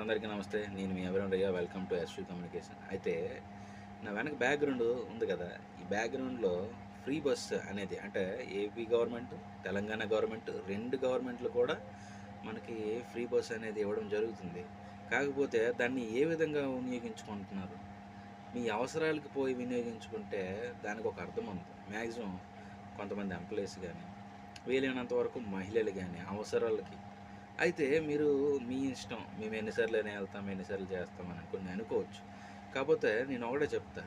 Friends అందరికీ నమస్తే. నేను మీ అభిరామ్ రయ్య. Welcome to SV communication. అయితే నా వెనక బ్యాక్గ్రౌండ్ ఉంది కదా, ఈ బ్యాక్గ్రౌండ్లో ఫ్రీ బస్ అనేది అంటే ఏపీ గవర్నమెంట్, తెలంగాణ గవర్నమెంట్, రెండు గవర్నమెంట్లు కూడా మనకి ఫ్రీ బస్ అనేది ఇవ్వడం జరుగుతుంది. కాకపోతే దాన్ని ఏ విధంగా వినియోగించుకుంటున్నారు? మీ అవసరాలకు పోయి వినియోగించుకుంటే దానికి ఒక అర్థం ఉంది. మ్యాక్సిమం కొంతమంది ఎంప్లాయీస్ కానీ, వీలైనంత వరకు మహిళలు కానీ అవసరాలకి. అయితే మీరు మీ ఇష్టం, మేము ఎన్నిసార్లైనా వెళ్తాం, ఎన్నిసార్లు చేస్తామని కొన్ని అనుకోవచ్చు. కాకపోతే నేను ఒకటే చెప్తా,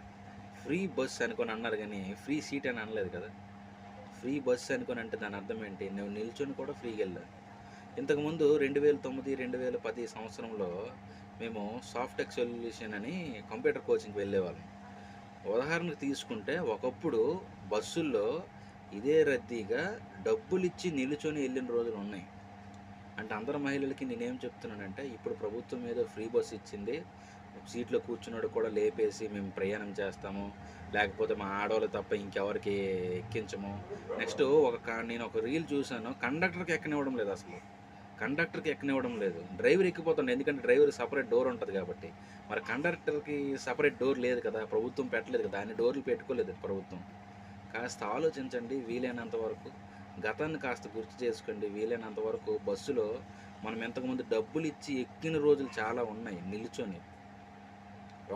ఫ్రీ బస్ అనుకొని అన్నారు కానీ ఫ్రీ సీట్ అని అనలేదు కదా. ఫ్రీ బస్ అనుకొని అంటే దాని అర్థం ఏంటి? నువ్వు నిల్చొని కూడా ఫ్రీగా వెళ్ళాలి. ఇంతకుముందు 2009, 2010 సంవత్సరంలో మేము సాఫ్టెక్ సొల్యూషన్ అని కంప్యూటర్ కోచింగ్కి వెళ్ళేవాళ్ళం. ఉదాహరణకు తీసుకుంటే ఒకప్పుడు బస్సుల్లో ఇదే రద్దీగా డబ్బులిచ్చి నిలుచొని వెళ్ళిన రోజులు ఉన్నాయి. అంటే అందరు మహిళలకి నేనేం చెప్తున్నానంటే, ఇప్పుడు ప్రభుత్వం ఏదో ఫ్రీ బస్ ఇచ్చింది, సీట్లో కూర్చున్నాడు కూడా లేపేసి మేము ప్రయాణం చేస్తాము, లేకపోతే మా ఆడవాళ్ళు తప్ప ఇంకెవరికి ఎక్కించము. నెక్స్ట్ నేను ఒక రీల్ చూశాను, కండక్టర్కి ఎక్కనివ్వడం లేదు. అసలు కండక్టర్కి ఎక్కనివ్వడం లేదు, డ్రైవర్ ఎక్కిపోతాడు. ఎందుకంటే డ్రైవర్ సపరేట్ డోర్ ఉంటుంది కాబట్టి. మరి కండక్టర్కి సపరేట్ డోర్ లేదు కదా, ప్రభుత్వం పెట్టలేదు కదా, అన్ని డోర్లు పెట్టుకోలేదు ప్రభుత్వం. కాస్త ఆలోచించండి వీలైనంత వరకు. గతాన్ని కాస్త గుర్తు చేసుకోండి వీలైనంత వరకు. బస్సులో మనం ఇంతకుముందు డబ్బులు ఇచ్చి ఎక్కిన రోజులు చాలా ఉన్నాయి నిల్చొని.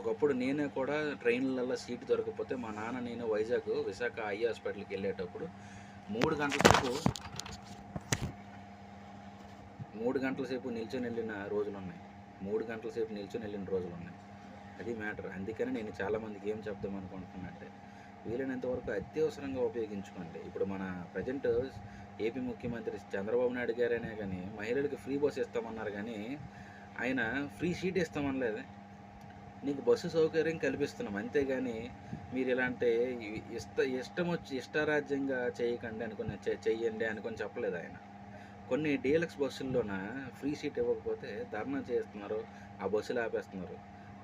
ఒకప్పుడు నేనే కూడా ట్రైన్లలో సీటు దొరకకపోతే మా నాన్న నేను వైజాగ్ విశాఖ ఐ హాస్పిటల్కి వెళ్ళేటప్పుడు 3 గంటల సేపు నిల్చొని వెళ్ళిన రోజులు ఉన్నాయి. 3 గంటల సేపు నిల్చొని వెళ్ళిన రోజులు ఉన్నాయి. అది మ్యాటర్. అందుకని నేను చాలామందికి ఏం చెప్దాం అనుకుంటున్నానంటే, వీలైనంత వరకు అత్యవసరంగా ఉపయోగించుకోండి. ఇప్పుడు మన ప్రజెంట్ ఏపీ ముఖ్యమంత్రి చంద్రబాబు నాయుడు గారైనా కానీ మహిళలకు ఫ్రీ బస్ ఇస్తామన్నారు కానీ ఆయన ఫ్రీ సీట్ ఇస్తామనలేదు. నీకు బస్సు సౌకర్యం కల్పిస్తున్నాం అంతేగాని మీరు ఇలాంటి ఇష్టారాజ్యంగా చేయకండి అనుకుని చెయ్యండి అనుకొని చెప్పలేదు ఆయన. కొన్ని డీలక్స్ బస్సుల్లోన ఫ్రీ సీట్ ఇవ్వకపోతే ధర్నా చేస్తున్నారు, ఆ బస్సులు ఆపేస్తున్నారు.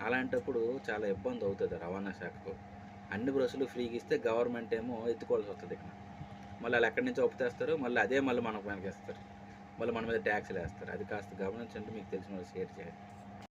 అలాంటప్పుడు చాలా ఇబ్బంది అవుతుంది రవాణా శాఖకు. అన్ని బస్సులు ఫ్రీగా ఇస్తే గవర్నమెంట్ ఏమో ఎత్తుకోవాల్సి వస్తుంది. ఇక్కడ మళ్ళీ వాళ్ళు ఎక్కడి నుంచో ఒప్పుతేస్తారు, మళ్ళీ అదే మనకు వెనకేస్తారు, మళ్ళీ మన మీద ట్యాక్స్లు వేస్తారు. అది కాస్త గమనించండి. మీకు తెలిసిన వాళ్ళు షేర్ చేయండి.